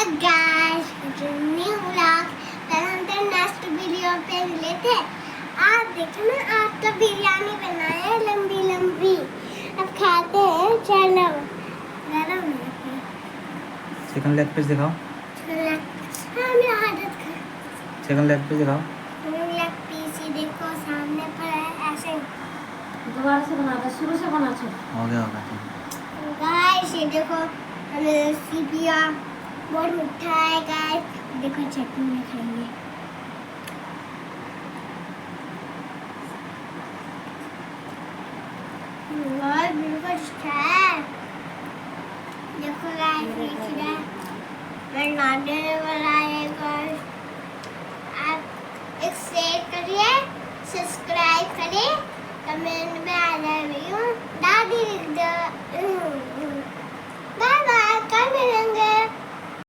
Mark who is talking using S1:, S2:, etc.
S1: guys, it's a new vlog. कल हम तो नेक्स्ट वीडियो पे मिले थे। आज देखो ना, आज तो बिरयानी बनाए है लंबी लंबी। अब खाते हैं, चलो। गरम है।
S2: सेकंड लेग पीस दिखाओ।
S1: हाँ, मेरा हाथ खा।
S2: सेकंड लेग पीस दिखाओ।
S1: लेग पीस ही देखो सामने पर है, ऐसे।
S3: दोबारा से बना दो, शुरू से बना चलो।
S2: हो गया होगा।
S1: गाइस ये देखो, हमने सीपिया बहुत मीठा है गाइस। देखो चटनी में खाएंगे। और बिल्कुल अच्छा है। देखो गाइस ये खिला मैं नाडे वाला है गाइस। आप एक शेयर करिए, सब्सक्राइब करिए, कमेंट में आ जाए दादी लिख दो। बाय बाय, कल मिलेंगे।